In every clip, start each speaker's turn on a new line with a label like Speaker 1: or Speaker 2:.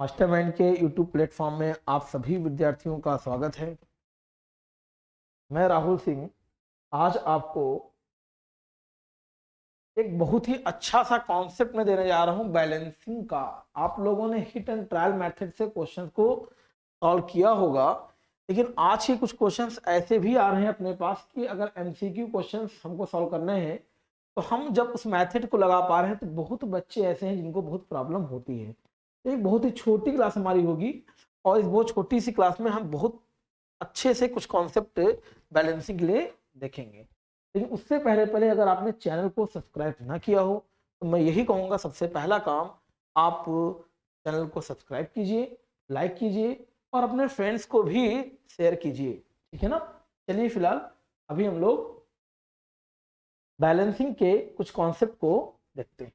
Speaker 1: Mastermind के YouTube platform में आप सभी विद्यार्थियों का स्वागत है। मैं राहुल सिंह आज आपको एक बहुत ही अच्छा सा कॉन्सेप्ट में देने जा रहा हूं बैलेंसिंग का। आप लोगों ने हिट एंड ट्रायल मेथड से क्वेश्चन को सॉल्व किया होगा, लेकिन आज ही कुछ क्वेश्चंस ऐसे भी आ रहे हैं अपने पास कि अगर एमसीक्यू क्वेश्चंस हमको सॉल्व करने हैं तो हम जब उस मेथड को लगा पा रहे हैं तो बहुत बच्चे ऐसे हैं जिनको बहुत प्रॉब्लम होती है। एक बहुत ही छोटी क्लास हमारी होगी और इस बहुत छोटी सी क्लास में हम बहुत अच्छे से कुछ कॉन्सेप्ट बैलेंसिंग के लिए देखेंगे। लेकिन उससे पहले पहले अगर आपने चैनल को सब्सक्राइब ना किया हो तो मैं यही कहूँगा, सबसे पहला काम आप चैनल को सब्सक्राइब कीजिए, लाइक कीजिए और अपने फ्रेंड्स को भी शेयर कीजिए, ठीक है ना। चलिए फिलहाल अभी हम लोग बैलेंसिंग के कुछ कॉन्सेप्ट को देखते हैं।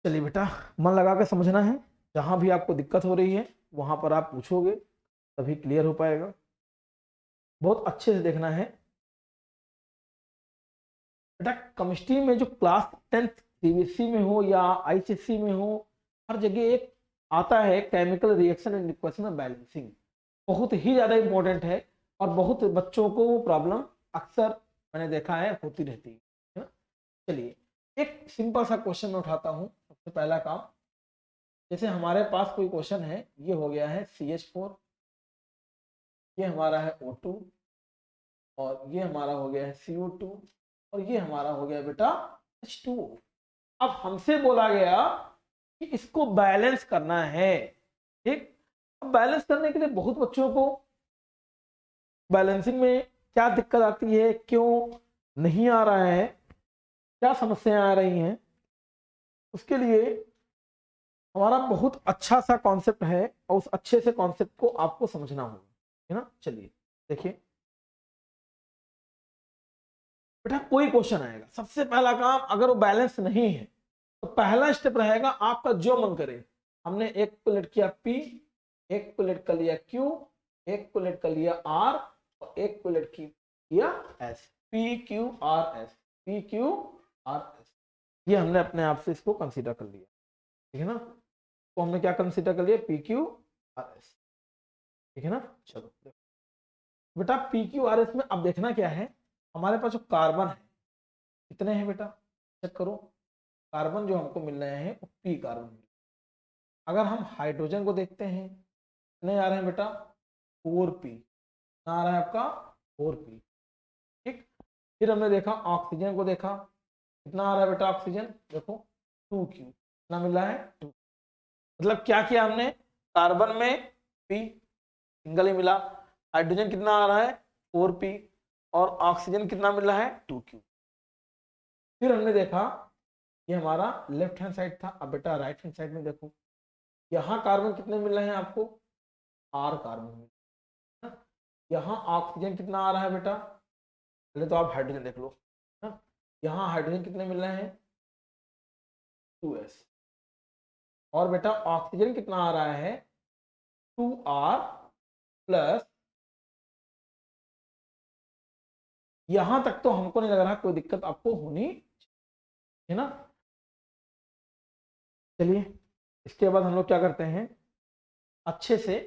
Speaker 1: चलिए बेटा, मन लगा कर समझना है। जहां भी आपको दिक्कत हो रही है वहां पर आप पूछोगे तभी क्लियर हो पाएगा। बहुत अच्छे से देखना है बेटा। केमिस्ट्री में जो क्लास 10th सीबीएसई में हो या आईसीएसई में हो, हर जगह एक आता है chemical reaction and equation of balancing. बहुत ही ज़्यादा इंपॉर्टेंट है और बहुत बच्चों को वो प्रॉब्लम अक्सर मैंने देखा है होती रहती है ना। चलिए एक सिंपल सा क्वेश्चन मैं उठाता हूँ। सबसे पहला काम, जैसे हमारे पास कोई क्वेश्चन है, ये हो गया है CH4, ये हमारा है O2 और ये हमारा हो गया है CO2 और ये हमारा हो गया बेटा H2O। अब हमसे बोला गया कि इसको बैलेंस करना है, ठीक। अब बैलेंस करने के लिए बहुत बच्चों को बैलेंसिंग में क्या दिक्कत आती है, क्यों नहीं आ रहा है, क्या समस्याएं आ रही हैं, उसके लिए हमारा बहुत अच्छा सा कॉन्सेप्ट है और उस अच्छे से कॉन्सेप्ट को आपको समझना होगा, है ना। चलिए देखिए बेटा, कोई क्वेश्चन आएगा, सबसे पहला काम अगर वो बैलेंस नहीं है तो पहला स्टेप रहेगा आपका जो मन करे। हमने एक को लेट किया P, एक को लेट कर लिया Q, एक को लेट कर लिया R और एक को लेट किया S। PQRS, PQRS, ये हमने अपने आप से इसको कंसीडर कर लिया, ठीक है ना। तो हमने क्या कंसीडर कर लिया, PQRS, ठीक है ना। चलो बेटा, PQRS में अब देखना क्या है, हमारे पास जो कार्बन है कितने हैं बेटा, चेक करो। कार्बन जो हमको मिल रहे हैं वो P कार्बन। अगर हम हाइड्रोजन को देखते हैं कितने आ रहे हैं बेटा, 4P आ रहा है आपका, 4P, ठीक। फिर हमने देखा ऑक्सीजन को, देखा कितना आ रहा है बेटा ऑक्सीजन, देखो 2Q कितना मिल रहा है, 2। मतलब क्या किया हमने, कार्बन में P सिंगल ही मिला, हाइड्रोजन कितना आ रहा है 4P और ऑक्सीजन कितना मिल रहा है 2Q। फिर हमने देखा ये हमारा लेफ्ट हैंड साइड था। अब बेटा राइट हैंड साइड में देखो, यहाँ कार्बन कितने मिल रहे हैं आपको, R कार्बन मिल रहा है। यहाँ ऑक्सीजन कितना आ रहा है बेटा, पहले तो आप हाइड्रोजन देख लो ना। यहाँ हाइड्रोजन कितने मिल रहे हैं 2S और बेटा ऑक्सीजन कितना आ रहा है 2R प्लस। यहां तक तो हमको नहीं लग रहा कोई दिक्कत आपको होनी है ना। चलिए इसके बाद हम लोग क्या करते हैं, अच्छे से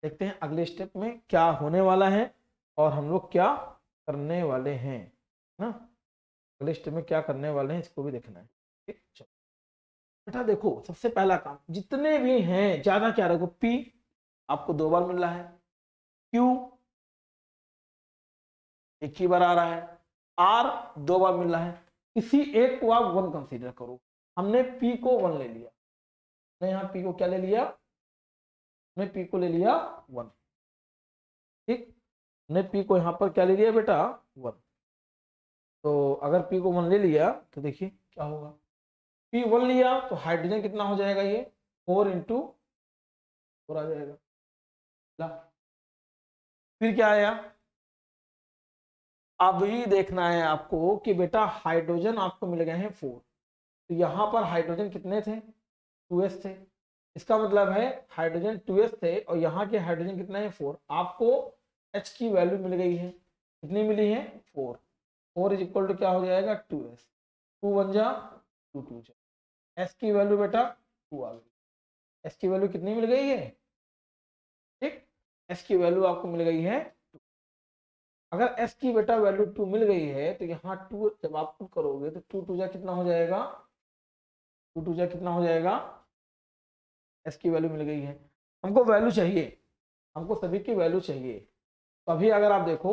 Speaker 1: देखते हैं अगले स्टेप में क्या होने वाला है और हम लोग क्या करने वाले हैं ना। अगले स्टेप में क्या करने वाले हैं इसको भी देखना है, ठीक। चलो बेटा देखो, सबसे पहला काम जितने भी हैं ज्यादा क्या रखो, P आपको 2 बार मिल रहा है, Q एक ही बार आ रहा है, R 2 बार मिल रहा है। किसी एक को आप 1 कंसीडर करो। हमने P को 1 ले लिया, मैं यहाँ P को क्या ले लिया, मैं P को ले लिया 1, ठीक। हमने P को यहाँ पर क्या ले लिया बेटा 1। तो अगर P को 1 ले लिया तो देखिए क्या होगा, P 1 लिया तो हाइड्रोजन कितना हो जाएगा, ये 4 इंटू 4 आ जाएगा। ला। फिर क्या आया, अभी देखना है आपको कि बेटा हाइड्रोजन आपको मिल गए हैं 4, तो यहाँ पर हाइड्रोजन कितने थे 2s थे। इसका मतलब है हाइड्रोजन 2s थे और यहाँ के हाइड्रोजन कितने हैं 4। आपको H की वैल्यू मिल गई है, कितनी मिली है 4। 4 इज इक्वल टू क्या हो जाएगा 2s, 2 1 जा 2 2 जा। S की वैल्यू बेटा 2 आ गई। एस की वैल्यू कितनी मिल गई है? ठीक, एस की वैल्यू आपको मिल गई है 2। अगर एस की बेटा वैल्यू 2 मिल गई है तो यहाँ 2 जब आप पुट करोगे तो 2 2 जा कितना हो जाएगा? 2 2 जा कितना हो जाएगा? एस की वैल्यू मिल गई है। हमको वैल्यू चाहिए, हमको सभी की वैल्यू चाहिए। तो अभी अगर आप देखो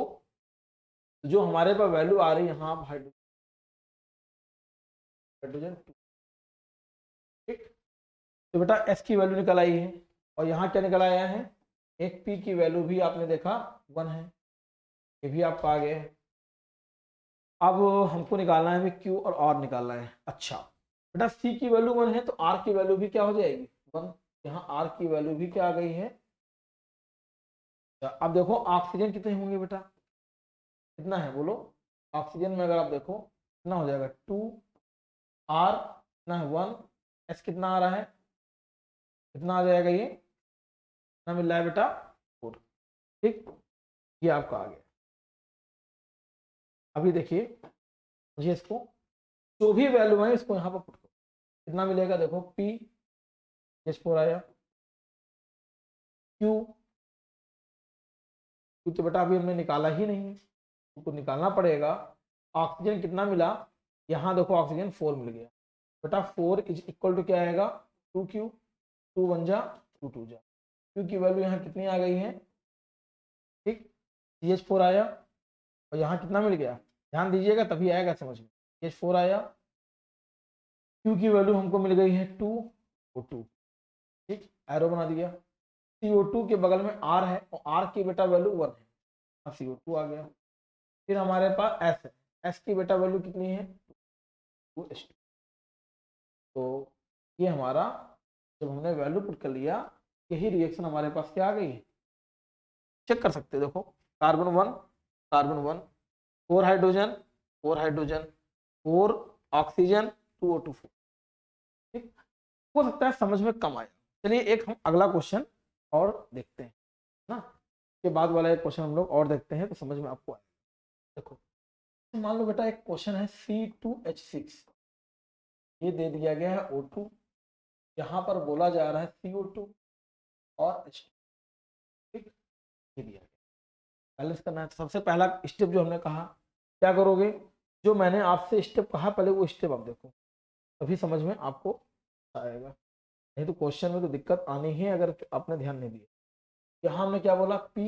Speaker 1: जो हमारे पास वैल्यू आ रही है यहाँ हाइड्रोजन 2, ठीक। तो बेटा एस की वैल्यू निकल आई है और यहाँ क्या निकल आया है? एक पी की वैल्यू भी आपने देखा 1 है, ये भी आपको आ गया है। अब हमको निकालना है क्यू और आर निकालना है। अच्छा बेटा सी की वैल्यू 1 है तो आर की वैल्यू भी क्या हो जाएगी? 1। यहाँ आर की वैल्यू भी क्या आ गई है? अब देखो ऑक्सीजन कितने होंगे बेटा? कितना है बोलो? ऑक्सीजन में अगर आप देखो कितना हो जाएगा? 2, आर कितना है? 1, एस कितना आ रहा है? कितना आ जाएगा? ये कितना मिल रहा है बेटा? 4। ठीक, ये आपका आ गया। अभी देखिए मुझे इसको जो भी वैल्यू है इसको यहाँ पर पुट करो, कितना मिलेगा? देखो पी H4 आया, क्यू क्यू तो बेटा अभी हमने निकाला ही नहीं है, तो निकालना पड़ेगा। ऑक्सीजन कितना मिला? यहाँ देखो ऑक्सीजन 4 मिल गया बेटा। 4 इज इक्वल टू क्या आएगा? 2Q, 2 1 जा 2 2 जा। क्यू की वैल्यू यहाँ कितनी आ गई है? ठीक, CH4 आया और यहाँ कितना मिल गया? ध्यान दीजिएगा तभी आएगा समझ में। CH4 आया, क्यू की वैल्यू हमको मिल गई है 2O2। ठीक, एरो बना दिया। CO2 के बगल में R है और R की बेटा वैल्यू 1 है, अब CO2 आ गया। फिर हमारे पास S है, S की बेटा वैल्यू कितनी है? 2H2। तो ये हमारा जब हमने वैल्यू पुट कर लिया, यही रिएक्शन हमारे पास क्या आ गई? चेक कर सकते हो, देखो carbon 1 carbon 1, 4 hydrogen 4 hydrogen 4 oxygen 2O2 4। ठीक, हो सकता है समझ में कम आया। चलिए एक हम अगला क्वेश्चन और देखते हैं ना, के बाद वाला एक क्वेश्चन हम लोग और देखते हैं तो समझ में आपको आएगा। देखो मान लो बेटा एक क्वेश्चन है C2H6, ये दे दिया गया है O2, यहाँ पर बोला जा रहा है CO2 और H2। ठीक, ये दिया गया, बैलेंस करना है। तो सबसे पहला स्टेप जो हमने कहा, क्या करोगे? जो मैंने आपसे स्टेप कहा पहले वो स्टेप आप देखो, तभी समझ में आपको आएगा, नहीं तो क्वेश्चन में तो दिक्कत आनी ही है अगर आपने ध्यान नहीं दिया। यहाँ हमने क्या बोला? P,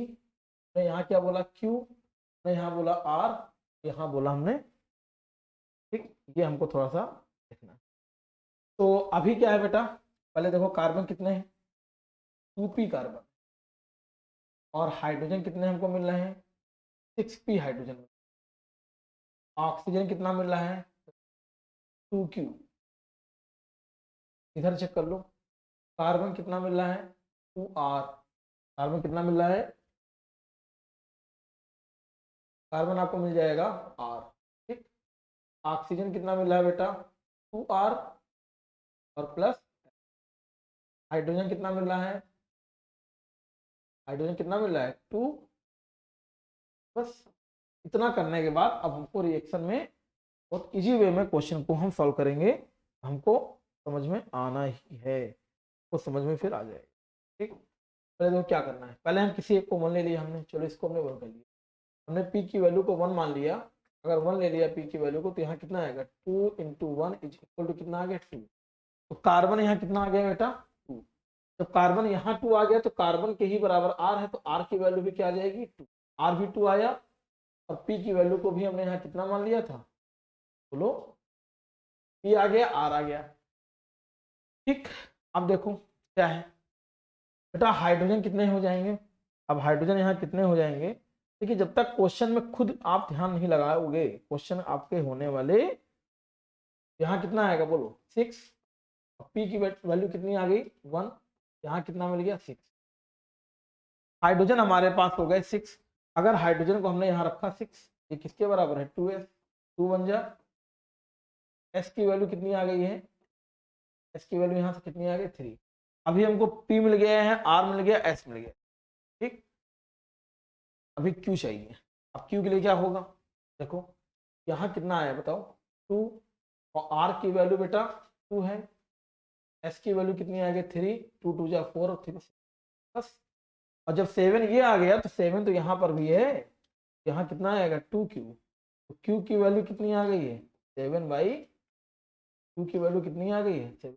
Speaker 1: मैं यहाँ क्या बोला? Q, मैं यहाँ बोला R, यहाँ बोला हमने। ठीक, ये हमको थोड़ा सा देखना। तो अभी क्या है बेटा? पहले देखो कार्बन कितने हैं? 2p कार्बन, और हाइड्रोजन कितने हमको मिल रहे हैं? 6p hydrogen. ऑक्सीजन कितना मिल रहा है? 2q। इधर चेक कर लो, कार्बन कितना मिल रहा है? 2r। कार्बन कितना मिल रहा है? कार्बन आपको मिल जाएगा r। ठीक, ऑक्सीजन कितना मिल रहा है बेटा? 2r और प्लस हाइड्रोजन कितना मिल रहा है? हाइड्रोजन कितना मिल रहा है? 2। बस इतना करने के बाद अब हमको रिएक्शन में बहुत इजी वे में क्वेश्चन को हम सॉल्व करेंगे, हमको समझ में आना ही है, वो समझ में फिर आ जाएगा। ठीक, पहले देखो क्या करना है। पहले हम किसी एक को 1 ले लिया हमने, चलो इसको हमने 1 कर लिया। हमने पी की वैल्यू को 1 मान लिया। अगर 1 ले लिया पी की वैल्यू को तो यहाँ कितना आएगा? 2 × 1 इज इक्वल टू कितना आ गया? 2। तो कार्बन यहाँ कितना आ गया बेटा? 2। जब कार्बन यहाँ 2 आ गया तो कार्बन के ही बराबर आर है, तो आर की वैल्यू भी क्या आ जाएगी? 2। आर भी 2 आया और पी की वैल्यू को भी हमने यहाँ कितना मान लिया था? बोलो, पी आ गया, आर आ गया। ठीक, अब देखो क्या है बेटा, हाइड्रोजन कितने हो जाएंगे? अब हाइड्रोजन यहाँ कितने हो जाएंगे? देखिए जब तक क्वेश्चन में खुद आप ध्यान नहीं लगाओगे, क्वेश्चन आपके होने वाले, यहाँ कितना आएगा बोलो? 6। पी की वैल्यू कितनी आ गई? 1। यहाँ कितना मिल गया? 6। हाइड्रोजन हमारे पास हो गए 6। अगर हाइड्रोजन को हमने यहाँ रखा 6, ये किसके बराबर है? 2s। 2 1 जा, एस की वैल्यू कितनी आ गई है? एस की वैल्यू यहाँ से कितनी आ गई? 3। अभी हमको पी मिल गया है, आर मिल गया, एस मिल गया। ठीक, अभी क्यू चाहिए। अब क्यू के लिए क्या होगा? देखो यहाँ कितना आया बताओ? 2, और आर की वैल्यू बेटा 2 है, एस की वैल्यू कितनी आ गई 3, 2 2 जा 4 और 3 बस। और जब 7 ये आ गया तो 7 तो यहाँ पर भी है, यहाँ कितना आएगा 2q, तो q की वैल्यू कितनी आ गई है 7/2 की वैल्यू कितनी आ गई है 7।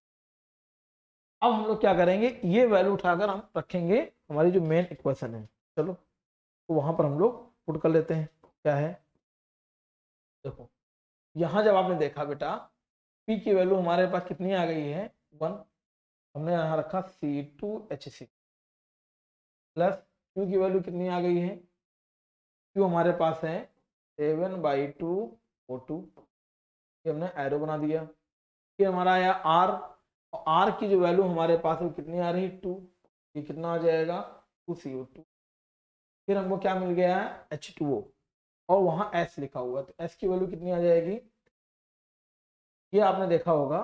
Speaker 1: अब हम लोग क्या करेंगे, ये वैल्यू उठाकर हम रखेंगे हमारी जो मेन इक्वेशन है। चलो तो वहां पर हम लोग पुट कर लेते हैं। क्या है, देखो यहाँ जब आपने देखा बेटा p की वैल्यू हमारे पास कितनी आ गई है 1, हमने यहाँ रखा C2H6 प्लस q की वैल्यू कितनी आ गई है, q हमारे पास है 7/2O2, ये हमने एरो बना दिया। फिर हमारा आया r, और r की जो वैल्यू हमारे पास है कितनी आ रही है 2, ये कितना आ जाएगा 2CO2। फिर हमको क्या मिल गया है H2O, और वहां S लिखा हुआ है, तो S की वैल्यू कितनी आ जाएगी, ये आपने देखा होगा,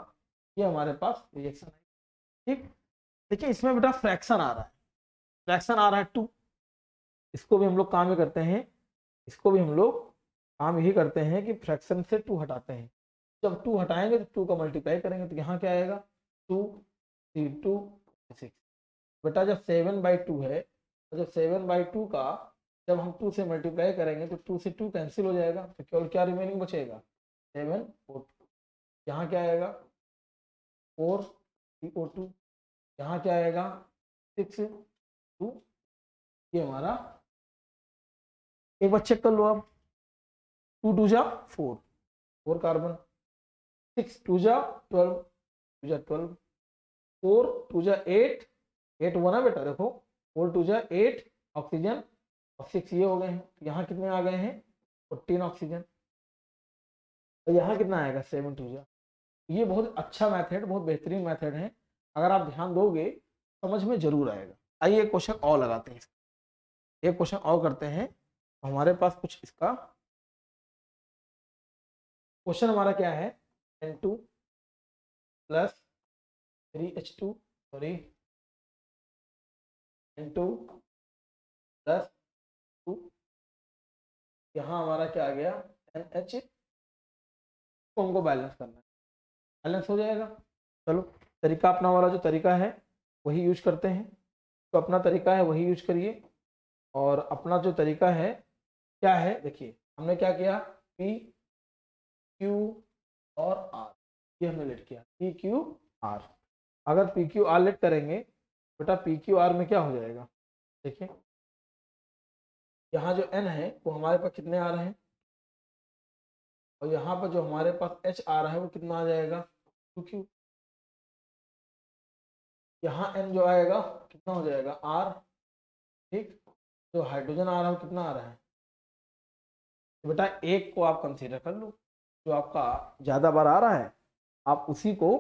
Speaker 1: ये हमारे पास रिएक्शन है। ठीक, देखिए इसमें बेटा फ्रैक्शन आ रहा है, फ्रैक्शन आ रहा है 2, इसको भी हम लोग काम ही करते हैं, इसको भी हम लोग काम यही करते हैं कि फ्रैक्शन से 2 हटाते हैं। जब 2 हटाएंगे तो 2 का मल्टीप्लाई करेंगे तो यहाँ क्या आएगा 2 C2 6। बेटा जब 7/2 है, तो जब 7/2 का जब हम 2 से मल्टीप्लाई करेंगे तो 2 से 2 कैंसिल हो जाएगा, तो केवल क्या रिमेनिंग बचेगा 7 और 2। यहाँ क्या आएगा 4 CO2, यहाँ क्या आएगा 6 2, ये हमारा एक बार चेक कर लो आप, 2 2 जा 4, 4 कार्बन, 6 2 जा 12, 2 जा 12, 4 2 जा 8, 8 हुआ ना बेटा, देखो 4 2 जा 8 ऑक्सीजन, और 6 ये हो गए हैं, तो यहाँ कितने आ गए हैं 14 ऑक्सीजन, तो यहाँ कितना आएगा 7 2 जा। ये बहुत अच्छा मेथड, बहुत बेहतरीन मेथड है, अगर आप ध्यान दोगे समझ में जरूर आएगा। आइए एक क्वेश्चन और लगाते हैं, एक क्वेश्चन और करते हैं। हमारे पास कुछ इसका क्वेश्चन हमारा क्या है, N2 plus 3H2, sorry N2 plus 2, यहाँ हमारा क्या आ गया NH, तो हमको बैलेंस करना है, बैलेंस हो जाएगा। चलो तरीका अपना वाला जो तरीका है वही यूज करते हैं, तो अपना तरीका है वही यूज करिए। और अपना जो तरीका है क्या है, देखिए हमने क्या किया P Q और R, ये हमने लेट किया P Q R। अगर P Q R लेट करेंगे बेटा P Q R में क्या हो जाएगा, देखिए यहाँ जो N है वो हमारे पास कितने आ रहे हैं, और यहाँ पर जो हमारे पास H आ रहा है वो कितना आ जाएगा 2Q, यहाँ N जो आएगा कितना हो जाएगा R। ठीक, जो हाइड्रोजन आ रहा है वो कितना आ रहा है, तो बेटा एक को आप कंसीडर कर लो, जो आपका ज़्यादा बार आ रहा है आप उसी को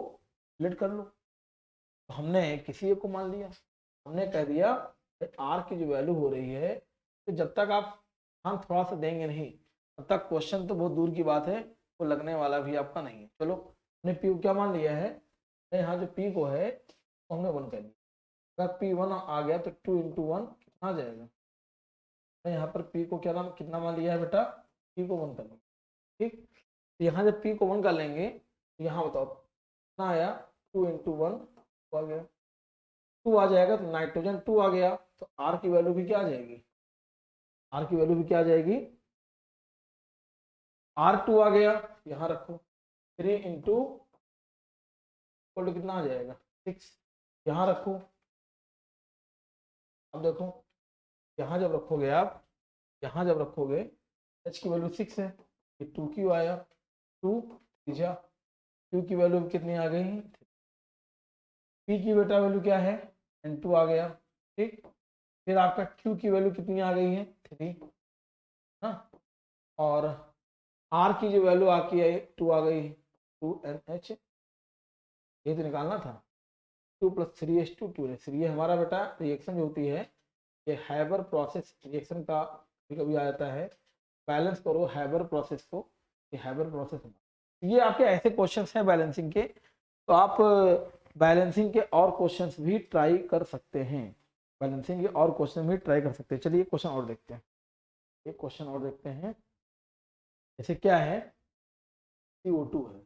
Speaker 1: लेट कर लो। तो हमने किसी एक को मान लिया, हमने कह दिया आर की जो वैल्यू हो रही है, तो जब तक आप ध्यान थोड़ा सा देंगे नहीं तब तक क्वेश्चन तो बहुत दूर की बात है, वो लगने वाला भी आपका नहीं है। चलो हमने पी को क्या मान लिया है, यहाँ जो पी को है तो हमने 1 कर लिया, अगर P1 आ गया तो 2 × 1 कितना आ जाएगा, मैं यहाँ पर P को क्या नाम कितना मान लिया है बेटा, P को 1 कर लिया। ठीक, तो यहाँ जब P को 1 कर लेंगे तो यहाँ बताओ कितना आया 2 × 1 आ गया, 2 आ जाएगा तो नाइट्रोजन 2 आ गया, तो R की वैल्यू भी क्या आ जाएगी, R की वैल्यू भी क्या आ जाएगी R2 आ गया, यहाँ रखो 3 × कितना आ जाएगा 6, यहाँ रखो। अब देखो यहाँ जब रखोगे आप, यहाँ जब रखोगे H की वैल्यू 6 है, ये 2Q आया, 2 तीजा Q की वैल्यू कितनी आ गई, P की बेटा वैल्यू क्या है N2 आ गया। ठीक, फिर आपका Q की वैल्यू कितनी आ गई है 3, हाँ, और R की जो वैल्यू आकी है 2 आ गई 2NH, ये तो निकालना था 2 + 3H2 2NH। ये हमारा बेटा रिएक्शन जो होती है ये हैबर प्रोसेस रिएक्शन का कभी आ जाता है, बैलेंस करो हैबर प्रोसेस को, ये हैबर प्रोसेस। ये आपके ऐसे क्वेश्चंस हैं बैलेंसिंग के, तो आप बैलेंसिंग के और क्वेश्चंस भी ट्राई कर सकते हैं, बैलेंसिंग के और क्वेश्चन भी ट्राई कर सकते हैं। चलिए क्वेश्चन और देखते हैं, एक क्वेश्चन और देखते हैं। जैसे क्या है CO2 है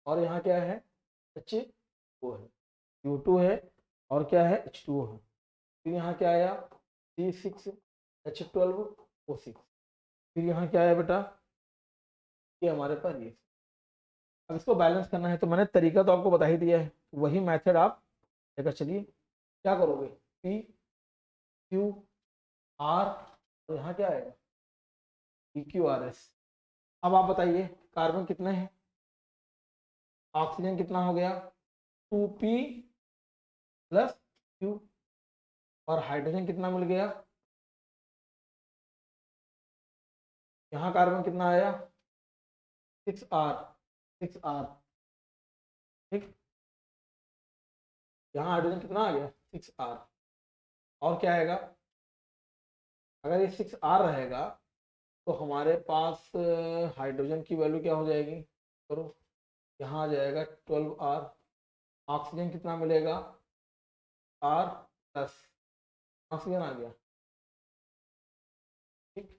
Speaker 1: और यहाँ क्या है HO है, CO2 है और क्या है H2O है। फिर यहाँ क्या आया C6H12O6। फिर यहाँ क्या आया बेटा, ये हमारे पास ये। अब इसको बैलेंस करना है तो मैंने तरीका तो आपको बता ही दिया है, वही मेथड आप लेकर चलिए। क्या करोगे, PQR, तो यहाँ क्या आएगा PQRS। अब आप बताइए कार्बन कितने हैं, ऑक्सीजन कितना हो गया 2P + Q, और हाइड्रोजन कितना मिल गया, यहाँ कार्बन कितना आया 6R, 6R, ठीक। यहाँ हाइड्रोजन कितना आ गया 6R, और क्या आएगा, अगर ये 6R रहेगा तो हमारे पास हाइड्रोजन की वैल्यू क्या हो जाएगी, करो, यहाँ आ जाएगा 12R। ऑक्सीजन कितना मिलेगा R+, ऑक्सीजन आ गया, ठीक।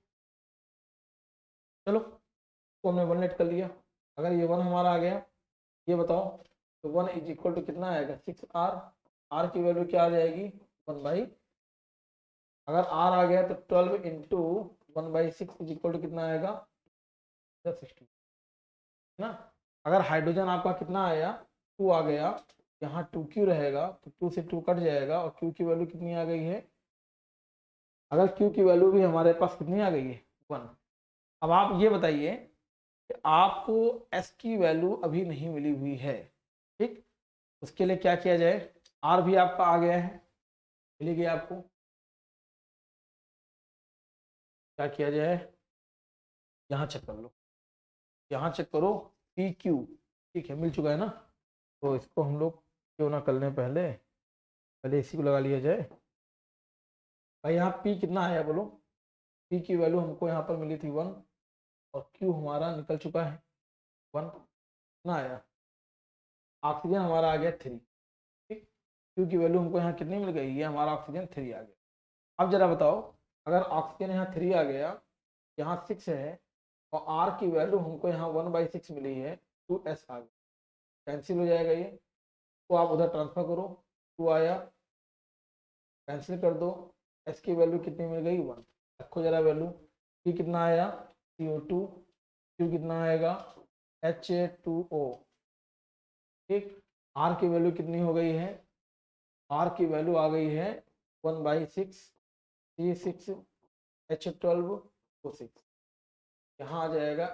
Speaker 1: चलो तो हमने 1 लेट कर लिया। अगर ये 1 हमारा आ गया, ये बताओ तो 1 = कितना आएगा 6R। R की वैल्यू क्या आ जाएगी 1/, अगर R आ गया तो 12 × 1/6 = कितना आएगा 60 ना। अगर हाइड्रोजन आपका कितना आया 2 आ गया, यहाँ 2Q रहेगा तो 2 से 2 कट जाएगा और Q की वैल्यू कितनी आ गई है, अगर Q की वैल्यू भी हमारे पास कितनी आ गई है 1। अब आप ये बताइए कि आपको S की वैल्यू अभी नहीं मिली हुई है, ठीक। उसके लिए क्या किया जाए, R भी आपका आ गया है, मिली गई आपको, क्या किया जाए, यहाँ चेक कर लो, यहाँ चेक करो PQ, ठीक है मिल चुका है ना। तो इसको हम लोग क्यों ना कर लें, पहले इसी को लगा लिया जाए। भाई यहाँ P कितना आया बोलो, P की वैल्यू हमको यहाँ पर मिली थी 1 और Q हमारा निकल चुका है 1, कितना आया, ऑक्सीजन हमारा आ गया 3, ठीक। Q की वैल्यू हमको यहाँ कितनी मिल गई, ये हमारा ऑक्सीजन 3 आ गया। अब जरा बताओ, अगर ऑक्सीजन यहाँ 3 आ गया, यहाँ 6 है और R की वैल्यू हमको यहाँ 1/6 मिली है, 2S आ गया, कैंसिल हो जाएगा ये, तो आप उधर ट्रांसफर करो, 2 आया, कैंसिल कर दो, S की वैल्यू कितनी मिल गई 1, रखो जरा वैल्यू, P कितना आया CO2, Q कितना आएगा Ha2O, ठीक। R की वैल्यू कितनी हो गई है, R की वैल्यू आ गई है 1/6 C6H12O6, यहाँ आ जाएगा,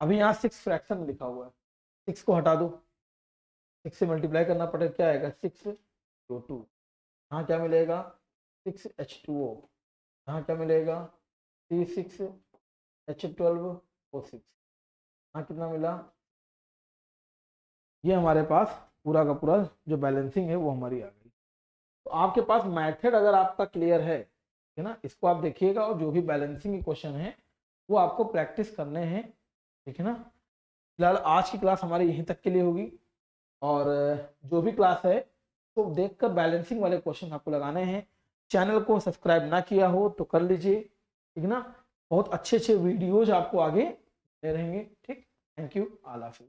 Speaker 1: अभी यहाँ 6 फ्रैक्शन लिखा हुआ है, 6 को हटा दो, 6 से मल्टीप्लाई करना पड़ेगा, क्या आएगा 6CO2, यहाँ क्या मिलेगा 6H2O, यहाँ क्या मिलेगा C6H12O6, यहाँ कितना मिला, ये हमारे पास पूरा का पूरा जो बैलेंसिंग है वो हमारी आ गई। तो आपके पास मेथड अगर आपका क्लियर है ना, इसको आप देखिएगा और जो भी बैलेंसिंग के क्वेश्चन है वो आपको प्रैक्टिस करने हैं, ठीक है ना। फिलहाल आज की क्लास हमारी यहीं तक के लिए होगी, और जो भी क्लास है तो देखकर बैलेंसिंग वाले क्वेश्चन आपको लगाने हैं। चैनल को सब्सक्राइब ना किया हो तो कर लीजिए, ठीक ना। बहुत अच्छे अच्छे वीडियोज आपको आगे दे रहेंगे, ठीक। Thank you, all of you.